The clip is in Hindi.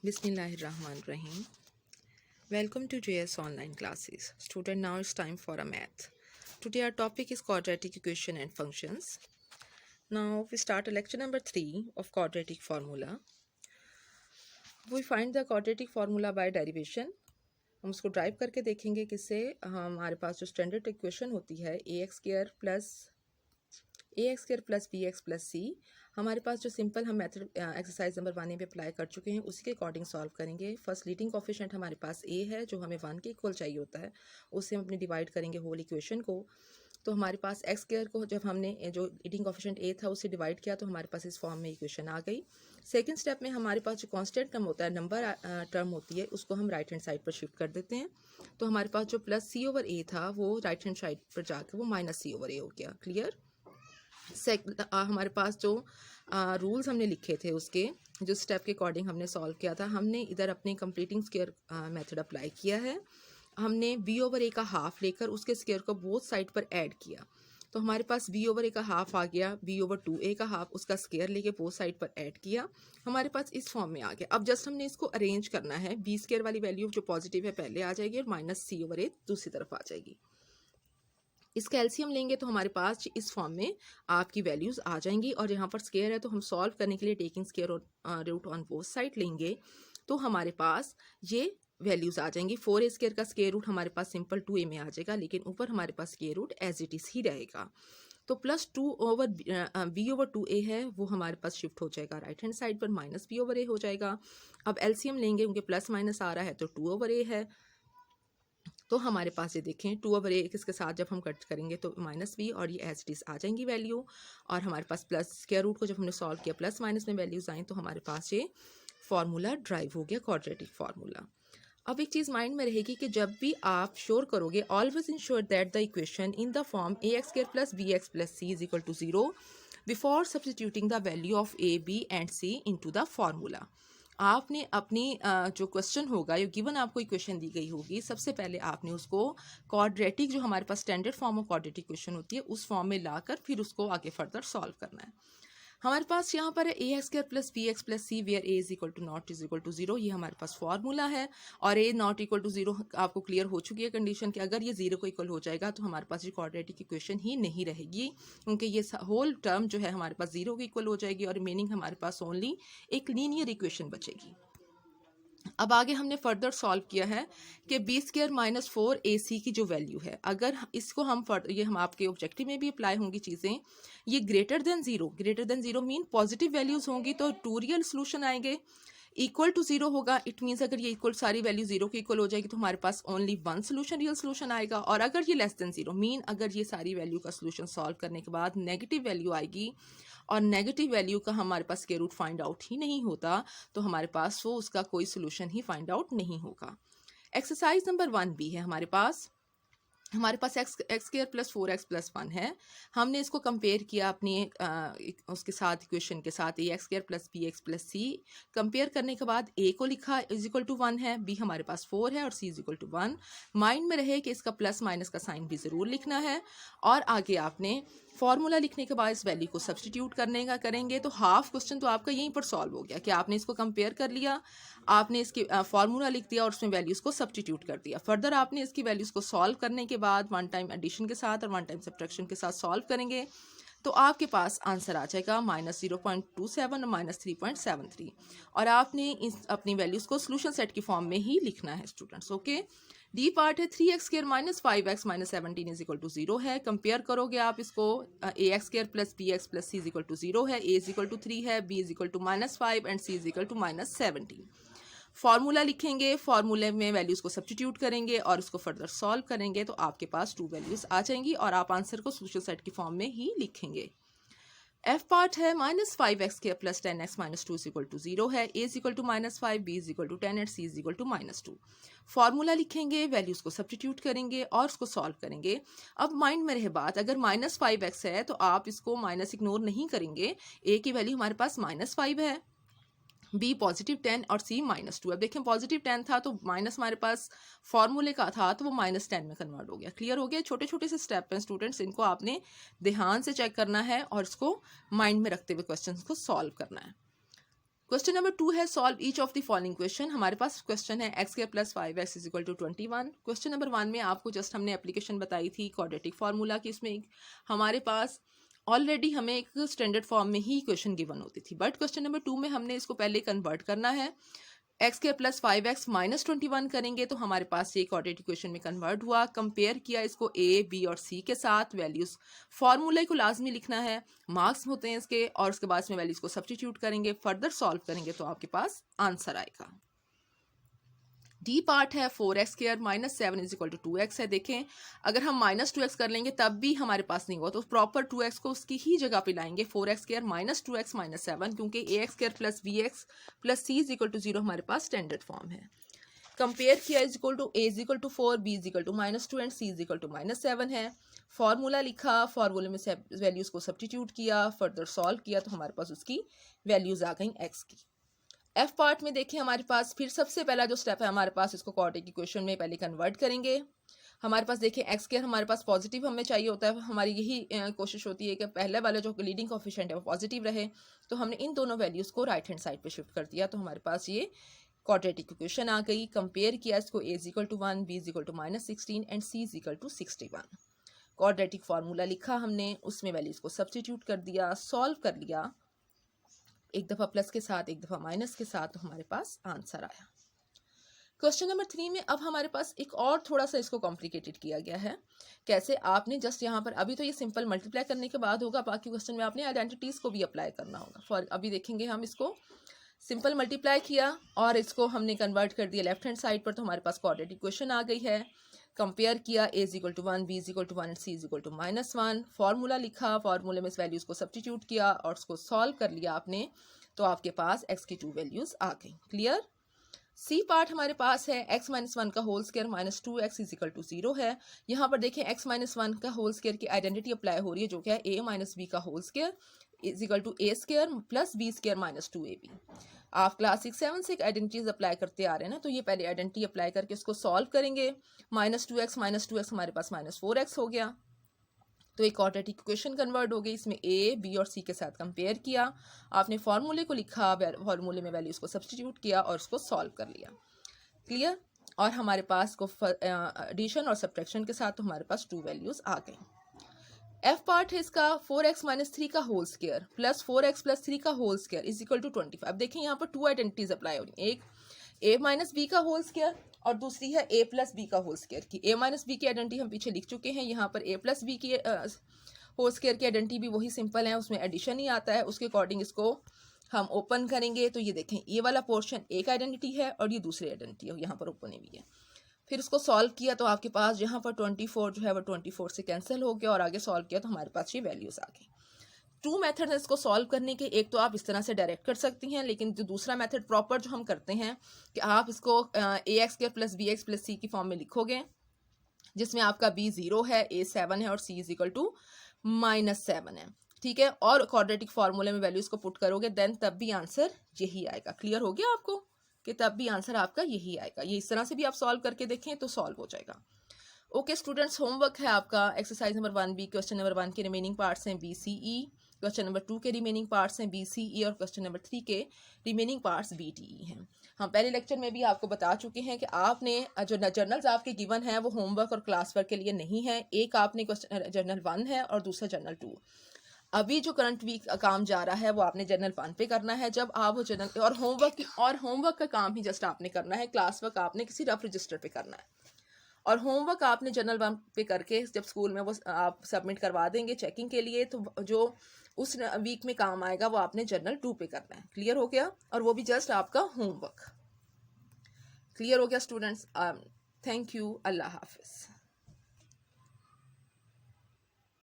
Bismillahirrahmanirrahim. Welcome to JS online classes. Student, now it's time for a math. Today our topic is quadratic equation and functions. Now we start a lecture number 3 of quadratic formula. We find the quadratic formula by derivation. हम उसको ड्राइव करके देखेंगे किससे हमारे पास जो स्टैंडर्ड इक्वेशन होती है ax plus bx plus c, हमारे पास जो सिंपल हम मेथड एक्सरसाइज नंबर 1 पे अप्लाई कर चुके हैं उसी के अकॉर्डिंग सॉल्व करेंगे। फर्स्ट लीडिंग कोफिशिएंट हमारे पास a है जो हमें 1 के इक्वल चाहिए होता है, उससे हम अपनी डिवाइड करेंगे होल इक्वेशन को। तो हमारे पास एक्स स्क्वायर को जब हमने जो लीडिंग कोफिशिएंट a था उससे डिवाइड किया तो हमारे पास इस फॉर्म में इक्वेशन आ गई। सेकेंड स्टेप में हमारे पास जो कॉन्स्टेंट टर्म होता है, नंबर टर्म होती है, उसको हम राइट हैंड साइड पर शिफ्ट कर देते हैं। तो हमारे पास जो प्लस c ओवर a था वो राइट हैंड साइड पर जाकर वो माइनस c ओवर a हो गया। क्लियर। हमारे पास जो रूल्स हमने लिखे थे उसके जो स्टेप के अकॉर्डिंग हमने सॉल्व किया था, हमने इधर अपने कंप्लीटिंग स्क्वायर मेथड अप्लाई किया है। हमने b ओवर a का हाफ लेकर उसके स्क्वायर को बोथ साइड पर ऐड किया, तो हमारे पास b ओवर a का हाफ आ गया, b ओवर 2a का हाफ उसका स्क्वायर लेके बोथ साइड पर ऐड किया, हमारे पास इस फॉर्म में आ गया। अब जस्ट हमने इसको अरेंज करना है, b स्क्वायर वाली वैल्यू जो पॉजिटिव है पहले आ जाएगी और माइनस c ओवर a दूसरी तरफ आ जाएगी। इसका एलसीएम लेंगे तो हमारे पास इस फॉर्म में आपकी वैल्यूज़ आ जाएंगी, और यहाँ पर स्क्वायर है तो हम सॉल्व करने के लिए taking square root on both side लेंगे तो हमारे पास ये वैल्यूज़ आ जाएंगी। 4a स्क्वायर का स्क्वायर रूट हमारे पास सिंपल 2a में आ जाएगा, लेकिन ऊपर हमारे पास square root as it is ही रहेगा। तो plus 2 over b over 2a है वो हमारे पास शिफ्ट हो जाएगा राइट हैंड साइड पर, माइनस b ओवर a हो जाएगा। अब एलसीएम लेंगे, उनके प्लस माइनस आ रहा है तो 2 ओवर a है, तो हमारे पास ये देखें 2 ओवर a इसके साथ जब हम कट करेंगे तो माइनस b और ये एज इट इज़ आ जाएंगी वैल्यू। और हमारे पास प्लस स्क्वायर रूट को जब हमने सॉल्व किया प्लस माइनस में वैल्यूज़ आई तो हमारे पास ये फार्मूला ड्राइव हो गया, क्वाड्रेटिक फार्मूला। अब एक चीज़ माइंड में रहेगी कि जब भी आप श्योर करोगे, always ensure that the equation in the form ax square plus bx plus c is equal to 0 before substituting the value of a b and c into the formula. आपने अपनी जो क्वेश्चन होगा, ये गिवन आपको इक्वेशन दी गई होगी, सबसे पहले आपने उसको क्वाड्रेटिक जो हमारे पास standard form of quadratic equation होती है उस फॉर्म में लाकर फिर उसको आगे फर्दर सॉल्व करना है। हमारे पास यहाँ पर है ax square plus bx plus c where a is equal to not is equal to 0, ये हमारे पास फार्मूला है। और a नॉट इक्वल टू 0 आपको क्लियर हो चुकी है कंडीशन कि अगर ये 0 को इक्वल हो जाएगा तो हमारे पास ये क्वाड्रेटिक इक्वेशन ही नहीं रहेगी, क्योंकि ये होल टर्म जो है हमारे पास 0 के इक्वल हो जाएगी और रिमेनिंग हमारे पास ओनली एक लीनियर इक्वेशन बचेगी। अब आगे हमने फर्दर सॉल्व किया है कि बी स्क्वायर माइनस 4ac की जो वैल्यू है, अगर इसको हम ये हम आपके ऑब्जेक्टिव में भी अप्लाई होंगी चीज़ें, ये greater than zero mean positive values होंगी तो टू रियल सोल्यूशन आएंगे। इक्वल टू 0 होगा, इट मीन्स अगर ये इक्वल सारी वैल्यू 0 के इक्वल हो जाएगी तो हमारे पास only one solution real solution आएगा। और अगर ये लेस देन 0 मीन अगर ये सारी वैल्यू का सोल्यूशन सॉल्व करने के बाद नेगेटिव वैल्यू आएगी और नेगेटिव वैल्यू का हमारे पास स्क्वायर रूट फाइंड आउट ही नहीं होता तो हमारे पास वो उसका कोई सोल्यूशन ही फाइंड आउट नहीं होगा। एक्सरसाइज नंबर 1 भी है हमारे पास x square plus 4x plus 1 है। हमने इसको कंपेयर किया अपने उसके साथ इक्वेशन के साथ a x square plus b x plus c. Compare करने के बाद a को लिखा इज इक्वल टू 1 है, b हमारे पास 4 है और c is equal to 1। Mind में रहे कि इसका प्लस माइनस का साइन भी ज़रूर लिखना है। और आगे आपने फॉर्मूला लिखने के बाद इस वैल्यू को सब्सटीट्यूट करेंगे तो हाफ क्वेश्चन तो आपका यहीं पर सॉल्व हो गया कि आपने इसको कंपेयर कर लिया, आपने इसकी फॉर्मूला लिख दिया और उसमें वैल्यूज़ को सब्सटीट्यूट कर दिया। फर्दर आपने इसकी वैल्यूज़ को सॉल्व करने के बाद वन टाइम एडिशन के साथ और वन टाइम सब्ट्रैक्शन के साथ सॉल्व करेंगे तो आपके पास आंसर आ जाएगा -0.27 और -3.73। और आपने इस अपनी वैल्यूज़ को सोल्यूशन सेट की फॉर्म में ही लिखना है स्टूडेंट्स। ओके, डी पार्ट है 3x square minus 5x minus 17 is equal to 0 है। कंपेयर करोगे आप इसको ax square plus bx plus c is equal to 0 है, a इज इक्वल टू 3 है, b is equal to -5 and c is equal to -17। Formula लिखेंगे, फार्मूले में वैल्यूज़ को सब्सटीट्यूट करेंगे और उसको फर्दर सॉल्व करेंगे तो आपके पास 2 वैल्यूज़ आ जाएंगी और आप आंसर को सोल्यूशन सेट की फॉर्म में ही लिखेंगे। एफ पार्ट है -5x square plus 10x minus 2 is equal to 0 है, a is equal to -5, b is equal to 10 and c is equal to -2। Formula लिखेंगे, वैल्यूज़ को सब्सटीट्यूट करेंगे और उसको सॉल्व करेंगे। अब माइंड में रहे बात, अगर -5x है तो आप इसको माइनस इग्नोर नहीं करेंगे, a की वैल्यू हमारे पास -5 है, b पॉजिटिव 10 और c -2। अब देखें पॉजिटिव 10 था तो माइनस हमारे पास फॉर्मूले का था तो वो -10 में कन्वर्ट हो गया। क्लियर हो गया। छोटे छोटे से स्टेप हैं स्टूडेंट्स, इनको आपने ध्यान से चेक करना है और इसको माइंड में रखते हुए क्वेश्चंस को सॉल्व करना है। क्वेश्चन नंबर 2 है solve each of the following question. हमारे पास क्वेश्चन है x square plus 5x is equal to 21। Question number 1 में आपको जस्ट हमने एप्लीकेशन बताई थी क्वाड्रेटिक फार्मूला की। इसमें हमारे पास ऑलरेडी हमें एक स्टैंडर्ड फॉर्म में ही क्वेश्चन गिवन होती थी, बट क्वेश्चन नंबर 2 में हमने इसको पहले कन्वर्ट करना है। X square plus 5x minus 21 करेंगे तो हमारे पास ये क्वाड्रेटिक इक्वेशन में कन्वर्ट हुआ। कंपेयर किया इसको ए, बी और सी के साथ। वैल्यूज फॉर्मूले को लाजमी लिखना है, मार्क्स होते हैं इसके, और उसके बाद इसमें वैल्यूज को सब्स्टिट्यूट करेंगे, फर्दर सॉल्व करेंगे तो आपके पास आंसर आएगा। डी पार्ट है 4x square minus 7 is equal to 2x है। देखें अगर हम माइनस 2x कर लेंगे तब भी हमारे पास नहीं हुआ, तो प्रॉपर 2x को उसकी ही जगह पे लाएंगे। 4x square minus 2x minus 7, क्योंकि ax square plus bx plus c is equal to 0 हमारे पास स्टैंडर्ड फॉर्म है। कंपेयर किया is equal to a is equal to 4, b is equal to minus 2 and c is equal to minus 7 है। फॉर्मूला लिखा, फॉर्मूले में वैल्यूज को सब्स्टिट्यूट किया, फर्दर सॉल्व किया तो हमारे पास उसकी वैल्यूज आ गई x की। एफ पार्ट में देखें हमारे पास फिर सबसे पहला जो स्टेप है हमारे पास, इसको क्वाड्रेटिक इक्वेशन में पहले कन्वर्ट करेंगे। हमारे पास देखें एक्स स्क्वायर हमारे पास पॉजिटिव हमें चाहिए होता है, हमारी यही कोशिश होती है कि पहले वाला जो लीडिंग कोएफिशिएंट है वो पॉजिटिव रहे, तो हमने इन दोनों वैल्यूज को राइट हैंड साइड पे शिफ्ट कर दिया तो हमारे पास ये क्वाड्रेटिक इक्वेशन आ गई। कंपेयर किया इसको a is equal to 1, b is equal to minus 16 and c is equal to 61। Quadratic formula लिखा हमने, उसमें वैल्यूज को सब्स्टिट्यूट कर दिया, सॉल्व कर लिया, एक दफ़ा प्लस के साथ एक दफ़ा माइनस के साथ, तो हमारे पास आंसर आया। क्वेश्चन नंबर 3 में अब हमारे पास एक और थोड़ा सा इसको कॉम्प्लिकेटेड किया गया है। कैसे, आपने जस्ट यहाँ पर अभी तो ये सिंपल मल्टीप्लाई करने के बाद होगा, बाकी क्वेश्चन में आपने आइडेंटिटीज़ को भी अप्लाई करना होगा। फॉर अभी देखेंगे हम इसको सिंपल मल्टीप्लाई किया और इसको हमने कन्वर्ट कर दिया लेफ्ट हैंड साइड पर, तो हमारे पास क्वाड्रेटिक इक्वेशन आ गई है। कंपेयर किया a is equal to 1, b is equal to 1 and c is equal to minus 1। Formula लिखा, फार्मूले में इस वैल्यूज़ को सब्स्टिट्यूट किया और उसको सॉल्व कर लिया आपने, तो आपके पास x की 2 वैल्यूज़ आ गई। क्लियर। सी पार्ट हमारे पास है x माइनस 1 का whole square minus 2x is equal to 0 है। यहाँ पर देखें x माइनस 1 का होल स्क्वायर की आइडेंटिटी अप्लाई हो रही है, जो क्या है a माइनस b का whole square is equal to a square plus b square minus 2ab। आप क्लास 6-7 से आइडेंटिटीज अप्लाई करते आ रहे हैं ना, तो ये पहले आइडेंटिटी अप्लाई करके उसको सॉल्व करेंगे। माइनस 2x हमारे पास माइनस 4x हो गया, तो एक क्वाड्रेटिक इक्वेशन कन्वर्ट हो गई। इसमें a, b और c के साथ कंपेयर किया, आपने फार्मूले को लिखा, फार्मूले में वैल्यूज को सब्स्टिट्यूट किया और उसको सॉल्व कर लिया। क्लियर। और हमारे पास को एडिशन और सब्ट्रैक्शन के साथ तो हमारे पास 2 वैल्यूज आ गई। एफ पार्ट है इसका 4x माइनस 3 का whole square plus 4x plus 3 का whole square is equal to 25। अब देखें यहाँ पर 2 आइडेंटिटीज अप्लाई हो रही हैं, एक a माइनस बी का होल स्क्वायर और दूसरी है a प्लस बी का होल स्क्वायर की। a माइनस बी की आइडेंटिटी हम पीछे लिख चुके हैं, यहाँ पर a प्लस बी की होल स्क्वायर की आइडेंटिटी भी वही सिंपल है, उसमें एडिशन ही आता है। उसके अकॉर्डिंग इसको हम ओपन करेंगे तो ये देखें ये वाला पोर्शन एक आइडेंटिटी है और ये दूसरी आइडेंटिटी है, यहाँ पर ओपन हुई है। फिर उसको सॉल्व किया तो आपके पास यहाँ पर 24 जो है वो 24 से कैंसिल हो गया और आगे सॉल्व किया तो हमारे पास ये वैल्यूज आ गई। 2 मेथड है इसको सॉल्व करने के, एक तो आप इस तरह से डायरेक्ट कर सकती हैं, लेकिन जो दूसरा मेथड प्रॉपर जो हम करते हैं कि आप इसको ax square plus bx plus c की फॉर्म में लिखोगे, जिसमें आपका b 0 है, a 7 है और c is equal to minus 7 है। ठीक है, और क्वाड्रेटिक फार्मूले में वैल्यूज को पुट करोगे देन तब भी आंसर यही आएगा। क्लियर हो गया आपको कि तब भी आंसर आपका यही आएगा। ये इस तरह से भी आप सॉल्व करके देखें तो सॉल्व हो जाएगा। ओके स्टूडेंट्स, होमवर्क है आपका exercise number 1b, question number 1 के रिमेनिंग पार्ट्स हैं b c e, question number 2 के रिमेनिंग पार्ट्स हैं b c e और क्वेश्चन नंबर 3 के remaining parts b d e हैं। हम पहले लेक्चर में भी आपको बता चुके हैं कि आपने जो जर्नल्स आपके गिवन हैं वो होमवर्क और क्लास वर्क के लिए नहीं है। एक आपने जर्नल 1 है और दूसरा जर्नल 2। अभी जो करंट वीक काम जा रहा है वो आपने जर्नल 1 पे करना है। जब आप वो जर्नल और होमवर्क का काम ही जस्ट आपने करना है, क्लास वर्क आपने किसी रफ रजिस्टर पे करना है और होमवर्क आपने जर्नल 1 पे करके जब स्कूल में वो आप सबमिट करवा देंगे चेकिंग के लिए, तो जो उस वीक में काम आएगा वो आपने जर्नल 2 पे करना है। क्लियर हो गया, और वो भी जस्ट आपका होमवर्क। क्लियर हो गया स्टूडेंट्स। थैंक यू, अल्लाह हाफिज़।